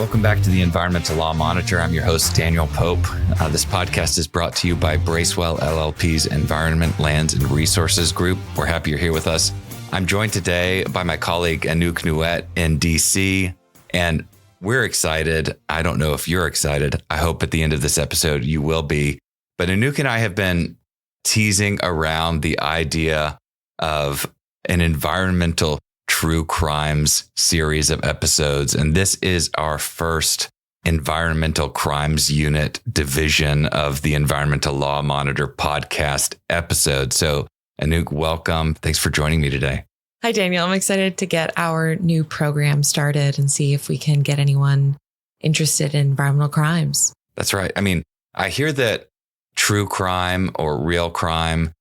Welcome back to the Environmental Law Monitor. I'm your host, Daniel Pope. This podcast is brought to you by Bracewell LLP's Environment, Lands, and Resources Group. We're happy you're here with us. I'm joined today by my colleague, Anouk Nouet in DC, and we're excited. I don't know if you're excited. I hope at the end of this episode you will be. But Anouk and I have been teasing around the idea of an environmental true crimes series of episodes. And this is our first environmental crimes unit division of the Environmental Law Monitor podcast episode. So Anouk, welcome. Thanks for joining me today. Hi, Daniel. I'm excited to get our new program started and see if we can get anyone interested in environmental crimes. That's right. I mean, I hear that true crime or real crime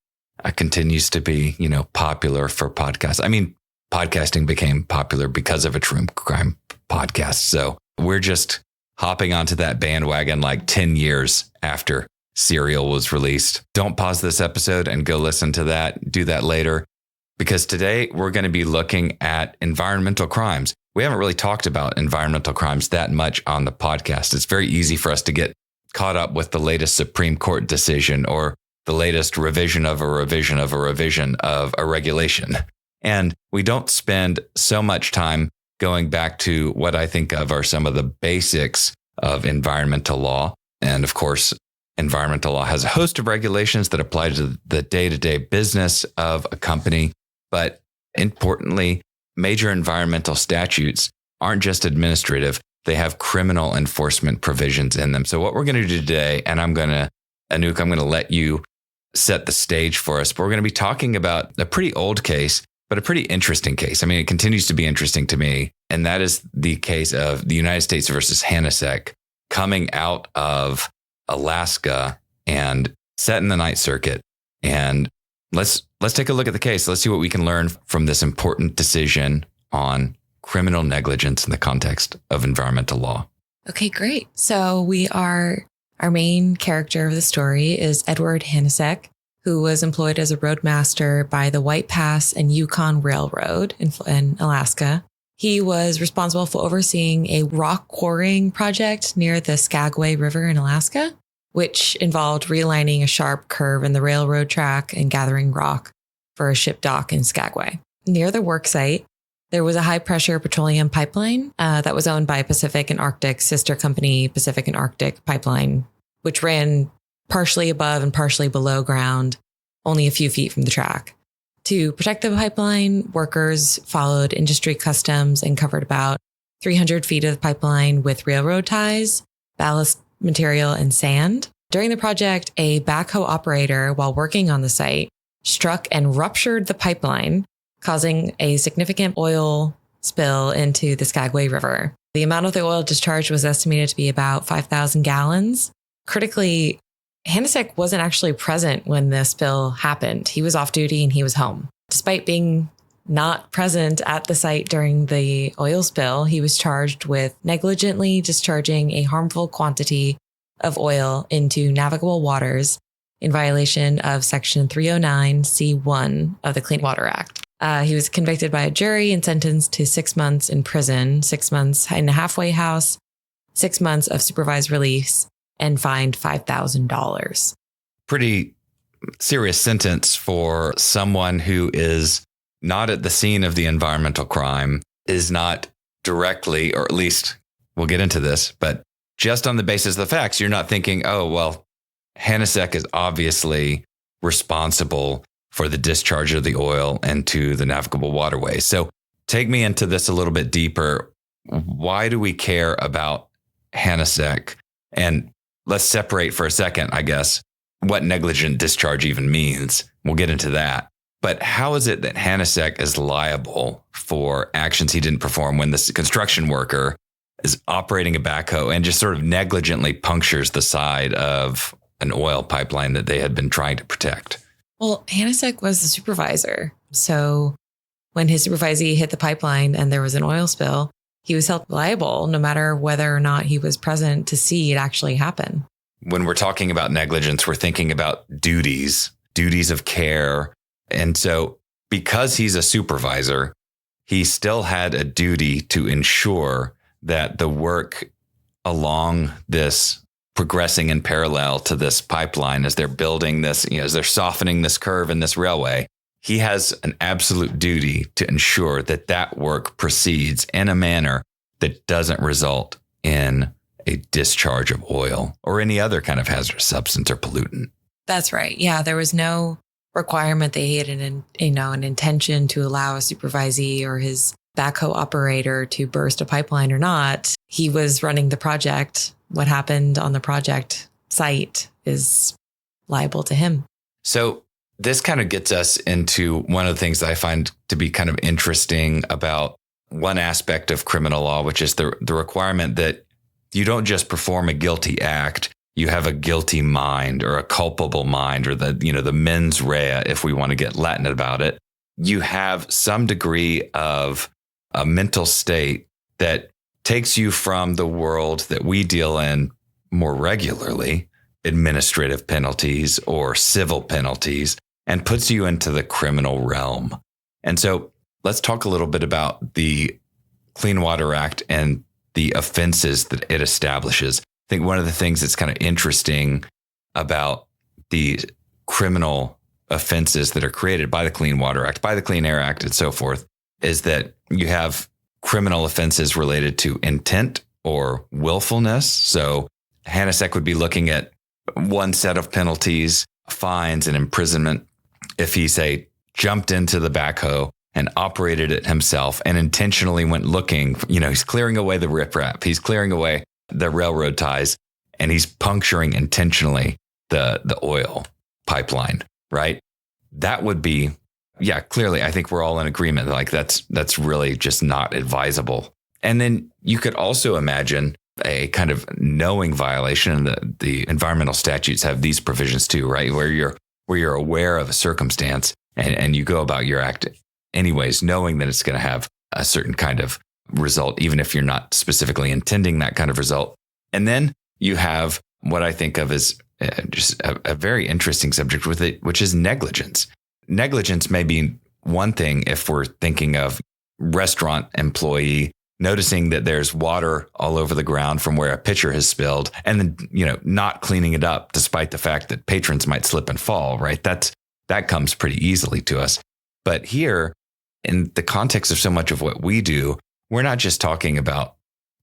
continues to be, popular for podcasts. I mean, podcasting became popular because of a true crime podcast. So we're just hopping onto that bandwagon like 10 years after Serial was released. Don't pause this episode and go listen to that. Do that later, because today we're going to be looking at environmental crimes. We haven't really talked about environmental crimes that much on the podcast. It's very easy for us to get caught up with the latest Supreme Court decision or the latest revision of a revision of a revision of a regulation. And we don't spend so much time going back to what I think of are some of the basics of environmental law. And of course, environmental law has a host of regulations that apply to the day-to-day business of a company. But importantly, major environmental statutes aren't just administrative. They have criminal enforcement provisions in them. So what we're going to do today, and Anouk, I'm going to let you set the stage for us. But we're going to be talking about a pretty old case, but a pretty interesting case. I mean, it continues to be interesting to me. And that is the case of the United States versus Hanousek coming out of Alaska and set in the Ninth Circuit. And let's take a look at the case. Let's see what we can learn from this important decision on criminal negligence in the context of environmental law. Okay, great. So our main character of the story is Edward Hanousek, who was employed as a roadmaster by the White Pass and Yukon Railroad in Alaska. He was responsible for overseeing a rock quarrying project near the Skagway River in Alaska, which involved realigning a sharp curve in the railroad track and gathering rock for a ship dock in Skagway. Near the work site, there was a high-pressure petroleum pipeline that was owned by Pacific and Arctic sister company, Pacific and Arctic Pipeline, which ran partially above and partially below ground, only a few feet from the track. To protect the pipeline, workers followed industry customs and covered about 300 feet of the pipeline with railroad ties, ballast material, and sand. During the project, a backhoe operator, while working on the site, struck and ruptured the pipeline, causing a significant oil spill into the Skagway River. The amount of the oil discharged was estimated to be about 5,000 gallons. Critically, Hanousek wasn't actually present when the spill happened. He was off duty and he was home. Despite being not present at the site during the oil spill, he was charged with negligently discharging a harmful quantity of oil into navigable waters in violation of Section 309(c)(1) of the Clean Water Act. He was convicted by a jury and sentenced to 6 months in prison, 6 months in a halfway house, 6 months of supervised release, and fined $5,000. Pretty serious sentence for someone who is not at the scene of the environmental crime, is not directly, or at least we'll get into this, but just on the basis of the facts, you're not thinking, oh, well, Hanousek is obviously responsible for the discharge of the oil into the navigable waterway. So take me into this a little bit deeper. Why do we care about Hanousek? And let's separate for a second, I guess, what negligent discharge even means. We'll get into that. But how is it that Hanousek is liable for actions he didn't perform when this construction worker is operating a backhoe and just sort of negligently punctures the side of an oil pipeline that they had been trying to protect? Well, Hanousek was the supervisor. So when his supervisee hit the pipeline and there was an oil spill, he was held liable no matter whether or not he was present to see it actually happen. When we're talking about negligence, we're thinking about duties of care. And so because he's a supervisor, he still had a duty to ensure that the work along this progressing in parallel to this pipeline as they're building this, as they're softening this curve in this railway, he has an absolute duty to ensure that that work proceeds in a manner that doesn't result in a discharge of oil or any other kind of hazardous substance or pollutant. That's right. Yeah, there was no requirement that he had an intention to allow a supervisee or his backhoe operator to burst a pipeline or not. He was running the project. What happened on the project site is liable to him. So this kind of gets us into one of the things that I find to be kind of interesting about one aspect of criminal law, which is the requirement that you don't just perform a guilty act, you have a guilty mind or a culpable mind, or the mens rea, if we want to get Latin about it. You have some degree of a mental state that takes you from the world that we deal in more regularly, administrative penalties or civil penalties, and puts you into the criminal realm. And so let's talk a little bit about the Clean Water Act and the offenses that it establishes. I think one of the things that's kind of interesting about the criminal offenses that are created by the Clean Water Act, by the Clean Air Act, and so forth, is that you have criminal offenses related to intent or willfulness. So Hanousek would be looking at one set of penalties, fines, and imprisonment if he, say, jumped into the backhoe and operated it himself and intentionally went looking, he's clearing away the riprap, he's clearing away the railroad ties, and he's puncturing intentionally the oil pipeline, right? That would be, clearly, I think we're all in agreement. Like that's really just not advisable. And then you could also imagine a kind of knowing violation, and the environmental statutes have these provisions too, right? Where you're aware of a circumstance and you go about your act anyways, knowing that it's going to have a certain kind of result, even if you're not specifically intending that kind of result. And then you have what I think of as just a very interesting subject with it, which is negligence. Negligence may be one thing if we're thinking of restaurant employee noticing that there's water all over the ground from where a pitcher has spilled, and then, not cleaning it up despite the fact that patrons might slip and fall, right? That comes pretty easily to us. But here, in the context of so much of what we do, we're not just talking about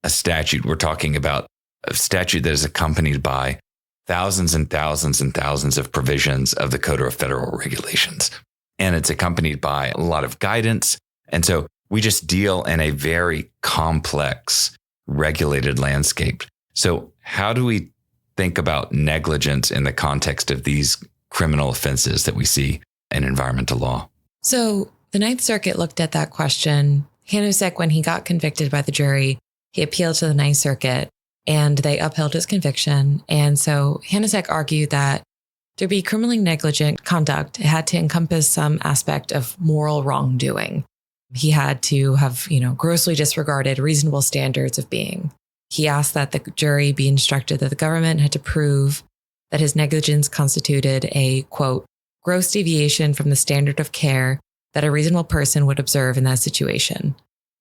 a statute. We're talking about a statute that is accompanied by thousands and thousands and thousands of provisions of the Code of Federal Regulations. And it's accompanied by a lot of guidance. And so we just deal in a very complex, regulated landscape. So how do we think about negligence in the context of these criminal offenses that we see in environmental law? So the Ninth Circuit looked at that question. Hanousek, when he got convicted by the jury, he appealed to the Ninth Circuit and they upheld his conviction. And so Hanousek argued that to be criminally negligent conduct, it had to encompass some aspect of moral wrongdoing. He had to have, grossly disregarded reasonable standards of being. He asked that the jury be instructed that the government had to prove that his negligence constituted a, quote, gross deviation from the standard of care that a reasonable person would observe in that situation.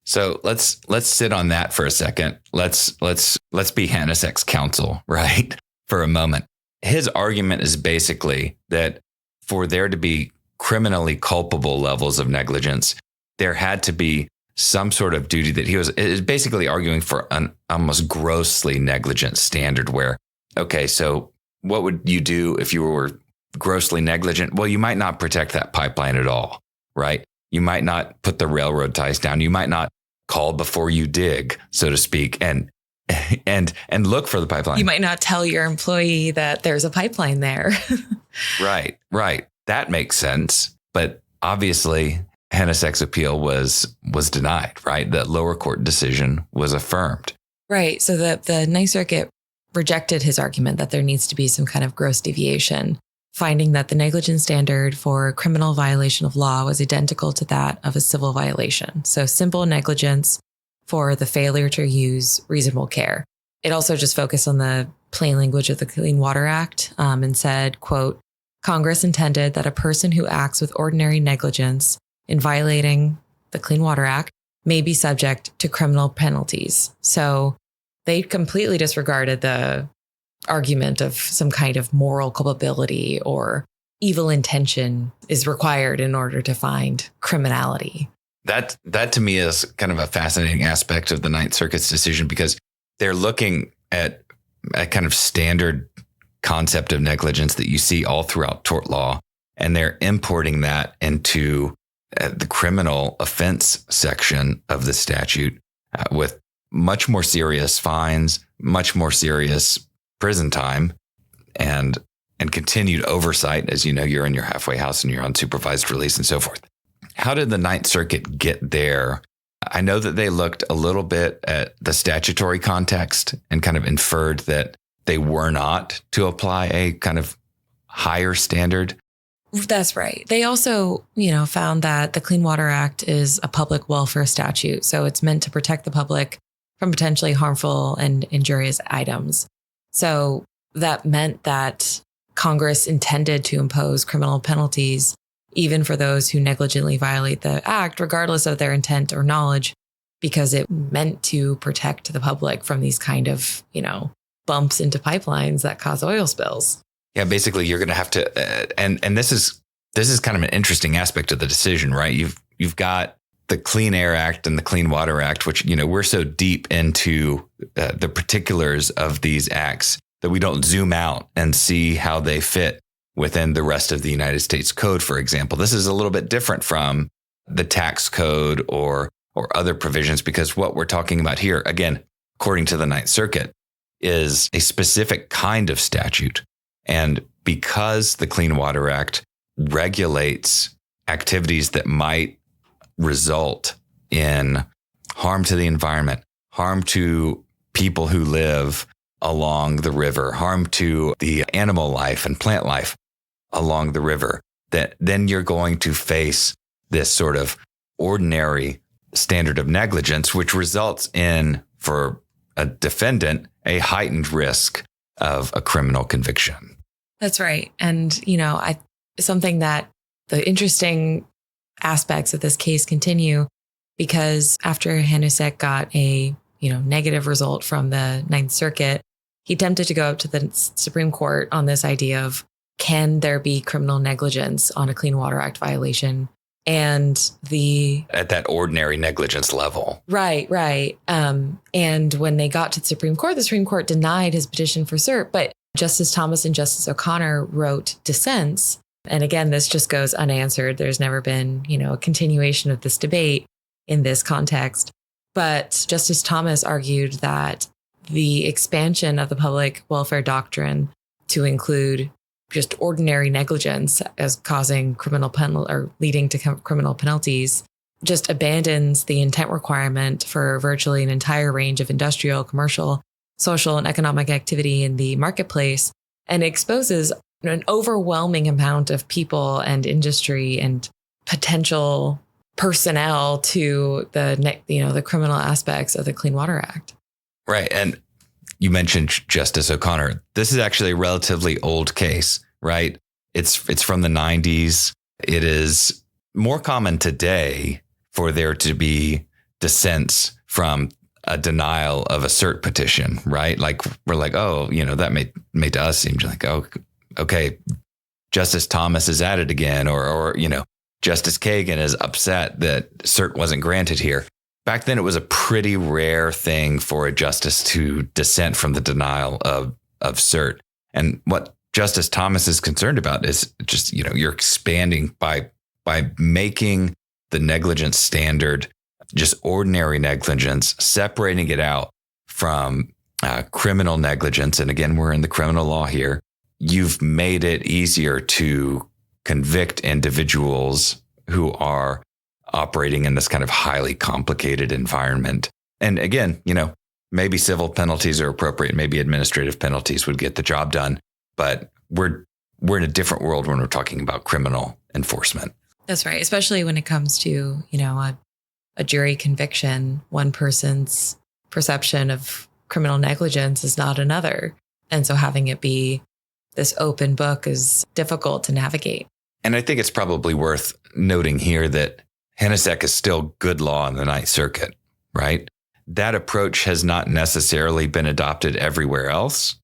So let's sit on that for a second. Let's be Hanousek's counsel, right? For a moment. His argument is basically that for there to be criminally culpable levels of negligence, there had to be some sort of duty that is basically arguing for an almost grossly negligent standard where, okay, so what would you do if you were grossly negligent? Well, you might not protect that pipeline at all, right? You might not put the railroad ties down. You might not call before you dig, so to speak, and look for the pipeline. You might not tell your employee that there's a pipeline there. Right. That makes sense. But obviously, Hanousek's appeal was denied, right? The lower court decision was affirmed. Right. So the Ninth Circuit rejected his argument that there needs to be some kind of gross deviation, finding that the negligence standard for criminal violation of law was identical to that of a civil violation. So simple negligence for the failure to use reasonable care. It also just focused on the plain language of the Clean Water Act and said, quote, Congress intended that a person who acts with ordinary negligence in violating the Clean Water Act may be subject to criminal penalties. So they completely disregarded the argument of some kind of moral culpability or evil intention is required in order to find criminality. That to me is kind of a fascinating aspect of the Ninth Circuit's decision, because they're looking at a kind of standard concept of negligence that you see all throughout tort law, and they're importing that into the criminal offense section of the statute with much more serious fines, much more serious prison time, and continued oversight. As you know, you're in your halfway house and you're on supervised release and so forth. How did the Ninth Circuit get there? I know that they looked a little bit at the statutory context and kind of inferred that they were not to apply a kind of higher standard. That's right. They also, found that the Clean Water Act is a public welfare statute. So it's meant to protect the public from potentially harmful and injurious items. So that meant that Congress intended to impose criminal penalties even for those who negligently violate the act, regardless of their intent or knowledge, because it meant to protect the public from these kind of, bumps into pipelines that cause oil spills. Yeah, basically, you're going to have to, and this is kind of an interesting aspect of the decision, right? You've got the Clean Air Act and the Clean Water Act, which we're so deep into the particulars of these acts that we don't zoom out and see how they fit within the rest of the United States Code, for example. This is a little bit different from the tax code or other provisions, because what we're talking about here, again, according to the Ninth Circuit, is a specific kind of statute. And because the Clean Water Act regulates activities that might result in harm to the environment, harm to people who live along the river, harm to the animal life and plant life along the river, that then you're going to face this sort of ordinary standard of negligence, which results in, for a defendant, a heightened risk of a criminal conviction. That's right. And, something that the interesting aspects of this case continue, because after Hanousek got a, negative result from the Ninth Circuit, he attempted to go up to the Supreme Court on this idea of, can there be criminal negligence on a Clean Water Act violation? And at that ordinary negligence level. Right. And when they got to the Supreme Court denied his petition for cert, but Justice Thomas and Justice O'Connor wrote dissents. And again, this just goes unanswered. There's never been, a continuation of this debate in this context. But Justice Thomas argued that the expansion of the public welfare doctrine to include just ordinary negligence as causing criminal penalty or leading to criminal penalties just abandons the intent requirement for virtually an entire range of industrial, commercial, social, and economic activity in the marketplace, and exposes an overwhelming amount of people and industry and potential personnel to the criminal aspects of the Clean Water Act. Right. And you mentioned Justice O'Connor. This is actually a relatively old case, right? It's from the 90s. It is more common today for there to be dissents from a denial of a cert petition, right? Like we're like, oh, that made to us seem like, oh, okay, Justice Thomas is at it again, or Justice Kagan is upset that cert wasn't granted here. Back then, it was a pretty rare thing for a justice to dissent from the denial of cert. And what Justice Thomas is concerned about is just, you're expanding by making the negligence standard just ordinary negligence, separating it out from criminal negligence. And again, we're in the criminal law here. You've made it easier to convict individuals who are operating in this kind of highly complicated environment. And again, maybe civil penalties are appropriate. Maybe administrative penalties would get the job done. But we're in a different world when we're talking about criminal enforcement. That's right. Especially when it comes to, a jury conviction. One person's perception of criminal negligence is not another. And so having it be this open book is difficult to navigate. And I think it's probably worth noting here that Hanousek is still good law in the Ninth Circuit, right? That approach has not necessarily been adopted everywhere else.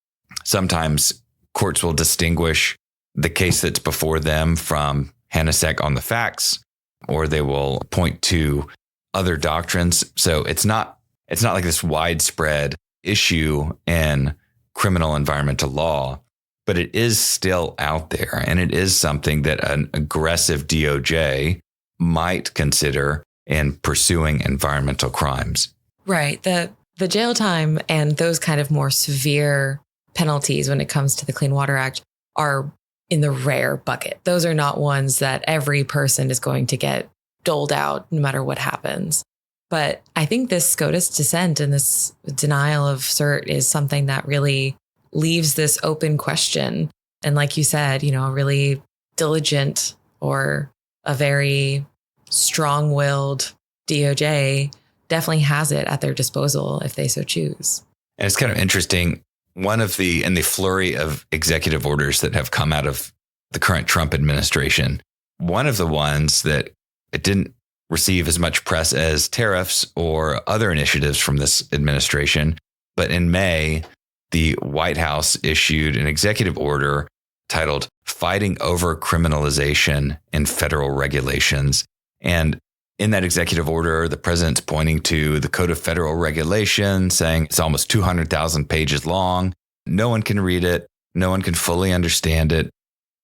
Sometimes courts will distinguish the case that's before them from Hanousek on the facts, or they will point to other doctrines. So it's not like this widespread issue in criminal environmental law, but it is still out there. And it is something that an aggressive DOJ might consider in pursuing environmental crimes. Right. The jail time and those kind of more severe penalties when it comes to the Clean Water Act are in the rare bucket. Those are not ones that every person is going to get doled out no matter what happens. But I think this SCOTUS dissent and this denial of cert is something that really leaves this open question. And like you said, a really diligent or a very strong-willed DOJ definitely has it at their disposal if they so choose. And it's kind of interesting. In the flurry of executive orders that have come out of the current Trump administration, one of the ones that it didn't receive as much press as tariffs or other initiatives from this administration, but in May, the White House issued an executive order titled Fighting Overcriminalization in Federal Regulations. And in that executive order, the president's pointing to the Code of Federal Regulations, saying it's almost 200,000 pages long. No one can read it. No one can fully understand it.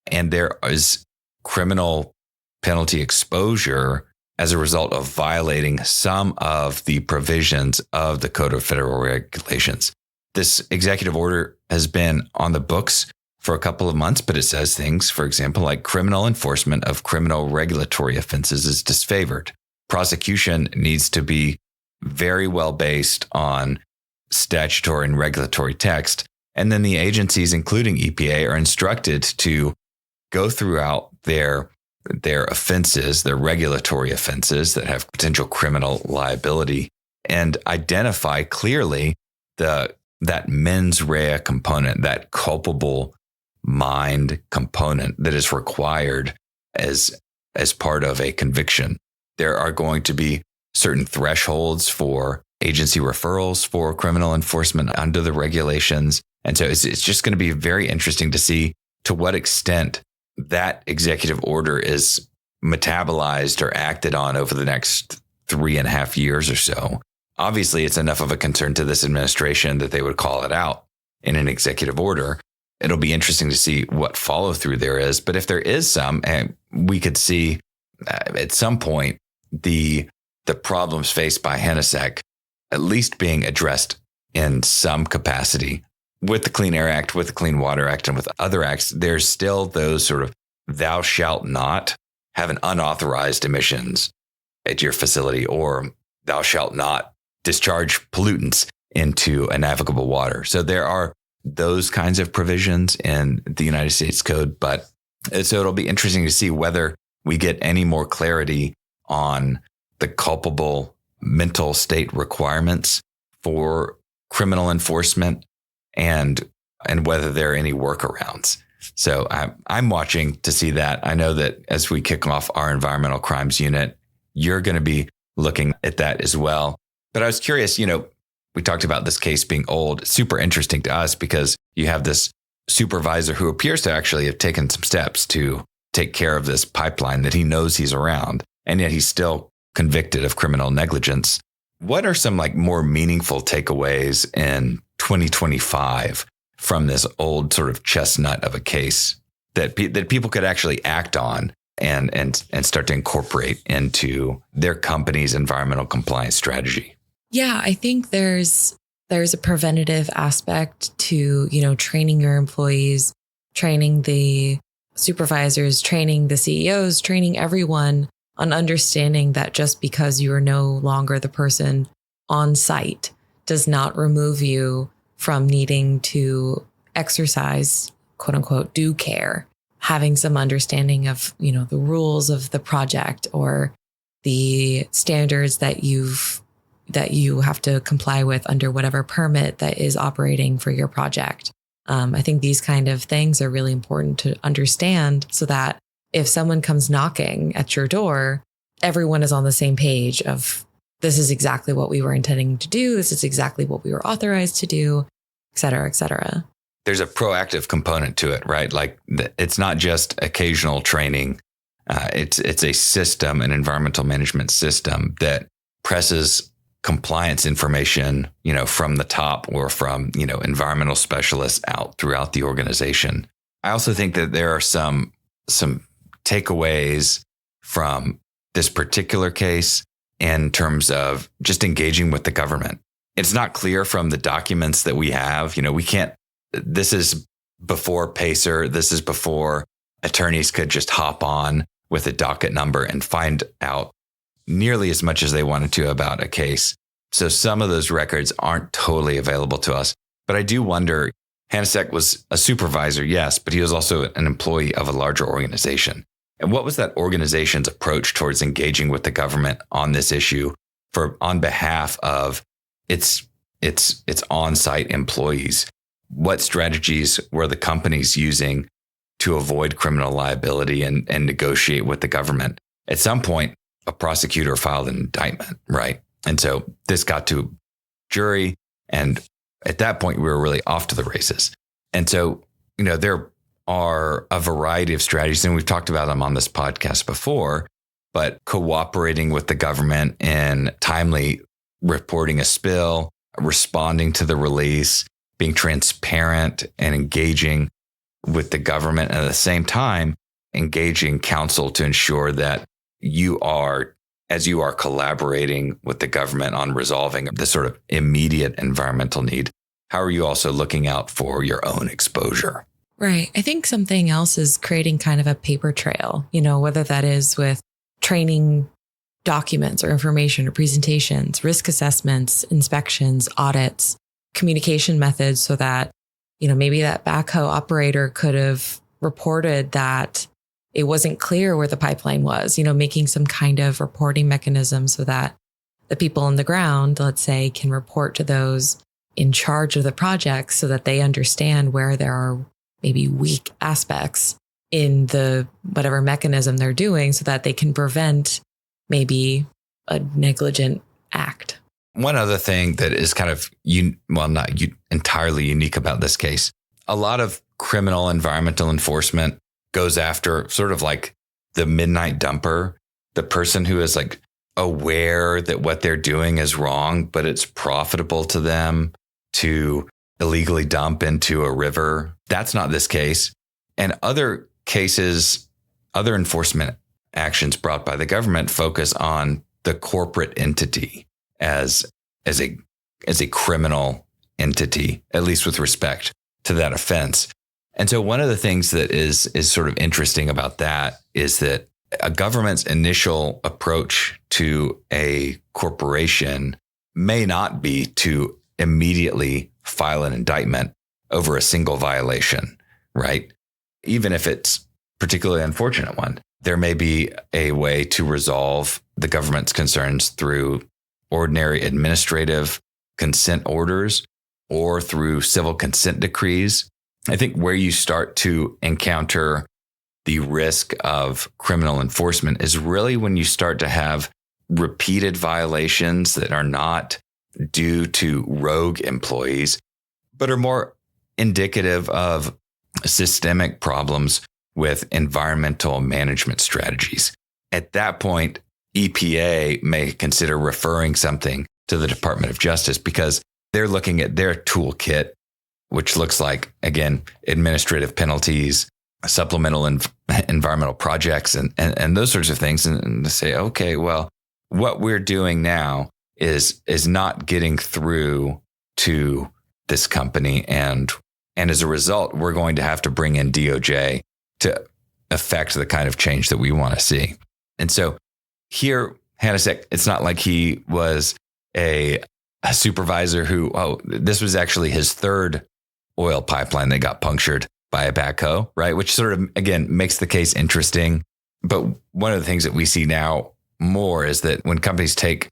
And there is criminal penalty exposure as a result of violating some of the provisions of the Code of Federal Regulations. This executive order has been on the books for a couple of months, but it says things, for example, like criminal enforcement of criminal regulatory offenses is disfavored. Prosecution needs to be very well based on statutory and regulatory text. And then the agencies, including EPA, are instructed to go throughout their offenses, their regulatory offenses that have potential criminal liability, and identify clearly that mens rea component, that culpable mind component that is required as part of a conviction. There are going to be certain thresholds for agency referrals for criminal enforcement under the regulations. And so it's just going to be very interesting to see to what extent that executive order is metabolized or acted on over the next 3.5 years or so. Obviously, it's enough of a concern to this administration that they would call it out in an executive order. It'll be interesting to see what follow through there is. But if there is some, and we could see at some point the problems faced by Hanousek at least being addressed in some capacity. With the Clean Air Act, with the Clean Water Act, and with other acts, there's still those sort of thou shalt not have an unauthorized emissions at your facility, or thou shalt not discharge pollutants into a navigable water. So there are those kinds of provisions in the United States Code, but so it'll be interesting to see whether we get any more clarity on the culpable mental state requirements for criminal enforcement and whether there are any workarounds. So I'm watching to see that. I know that as we kick off our environmental crimes unit, you're going to be looking at that as well. But I was curious, we talked about this case being old. It's super interesting to us because you have this supervisor who appears to actually have taken some steps to take care of this pipeline that he knows he's around, and yet he's still convicted of criminal negligence. What are some more meaningful takeaways in 2025 from this old sort of chestnut of a case that people could actually act on and start to incorporate into their company's environmental compliance strategy? Yeah, I think there's a preventative aspect to, training your employees, training the supervisors, training the CEOs, training everyone on understanding that just because you are no longer the person on site does not remove you from needing to exercise, quote unquote, due care, having some understanding of, the rules of the project or the standards that you have to comply with under whatever permit that is operating for your project. I think these kind of things are really important to understand so that if someone comes knocking at your door, everyone is on the same page of this is exactly what we were intending to do. This is exactly what we were authorized to do, et cetera, et cetera. There's a proactive component to it, right? Like it's not just occasional training. It's a system, an environmental management system that presses compliance information, from the top or from, environmental specialists out throughout the organization. I also think that there are some takeaways from this particular case in terms of just engaging with the government. It's not clear from the documents that we have, this is before PACER. This is before attorneys could just hop on with a docket number and find out nearly as much as they wanted to about a case. So some of those records aren't totally available to us. But I do wonder, Hanousek was a supervisor, yes, but he was also an employee of a larger organization. And what was that organization's approach towards engaging with the government on this issue on behalf of its on-site employees? What strategies were the companies using to avoid criminal liability and negotiate with the government? At some point, a prosecutor filed an indictment, right? And so this got to jury. And at that point, we were really off to the races. And so, there are a variety of strategies, and we've talked about them on this podcast before, but cooperating with the government in timely reporting a spill, responding to the release, being transparent and engaging with the government, and at the same time, engaging counsel to ensure that as you are collaborating with the government on resolving the sort of immediate environmental need, how are you also looking out for your own exposure? Right. I think something else is creating kind of a paper trail, whether that is with training documents or information or presentations, risk assessments, inspections, audits, communication methods, so that, maybe that backhoe operator could have reported that it wasn't clear where the pipeline was, making some kind of reporting mechanism so that the people on the ground, let's say, can report to those in charge of the project so that they understand where there are maybe weak aspects in the whatever mechanism they're doing so that they can prevent maybe a negligent act. One other thing that is kind of, not entirely unique about this case, a lot of criminal environmental enforcement goes after sort of like the midnight dumper, the person who is like aware that what they're doing is wrong, but it's profitable to them to illegally dump into a river. That's not this case. And other cases, other enforcement actions brought by the government focus on the corporate entity as a criminal entity, at least with respect to that offense. And so one of the things that is sort of interesting about that is that a government's initial approach to a corporation may not be to immediately file an indictment over a single violation, right? Even if it's particularly unfortunate one, there may be a way to resolve the government's concerns through ordinary administrative consent orders or through civil consent decrees. I think where you start to encounter the risk of criminal enforcement is really when you start to have repeated violations that are not due to rogue employees, but are more indicative of systemic problems with environmental management strategies. At that point, EPA may consider referring something to the Department of Justice because they're looking at their toolkit, which looks like, again, administrative penalties, supplemental environmental projects, and those sorts of things. And to say, okay, well, what we're doing now is not getting through to this company. And as a result, we're going to have to bring in DOJ to affect the kind of change that we want to see. And so here, Hanousek, it's not like he was a supervisor who, this was actually his third oil pipeline that got punctured by a backhoe, right? Which sort of, again, makes the case interesting. But one of the things that we see now more is that when companies take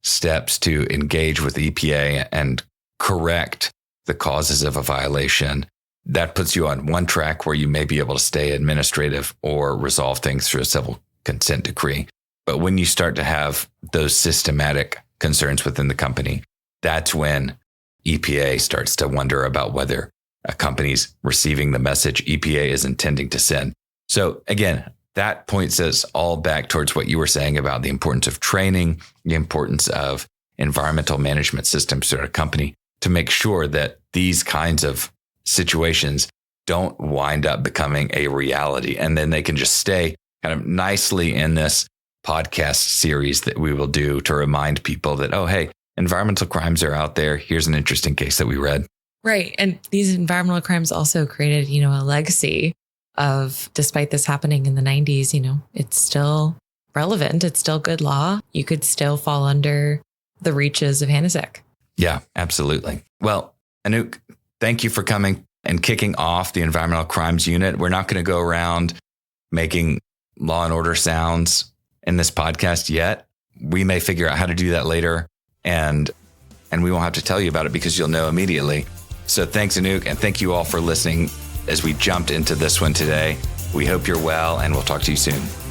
steps to engage with the EPA and correct the causes of a violation, that puts you on one track where you may be able to stay administrative or resolve things through a civil consent decree. But when you start to have those systematic concerns within the company, that's when EPA starts to wonder about whether a company's receiving the message EPA is intending to send. So again, that points us all back towards what you were saying about the importance of training, the importance of environmental management systems at a company to make sure that these kinds of situations don't wind up becoming a reality. And then they can just stay kind of nicely in this podcast series that we will do to remind people that, oh, hey, environmental crimes are out there. Here's an interesting case that we read. Right. And these environmental crimes also created, a legacy of, despite this happening in the 90s, it's still relevant. It's still good law. You could still fall under the reaches of Hanousek. Yeah, absolutely. Well, Anouk, thank you for coming and kicking off the Environmental Crimes Unit. We're not going to go around making law and order sounds in this podcast yet. We may figure out how to do that later, and we won't have to tell you about it because you'll know immediately. So thanks, Anouk, and thank you all for listening as we jumped into this one today. We hope you're well, and we'll talk to you soon.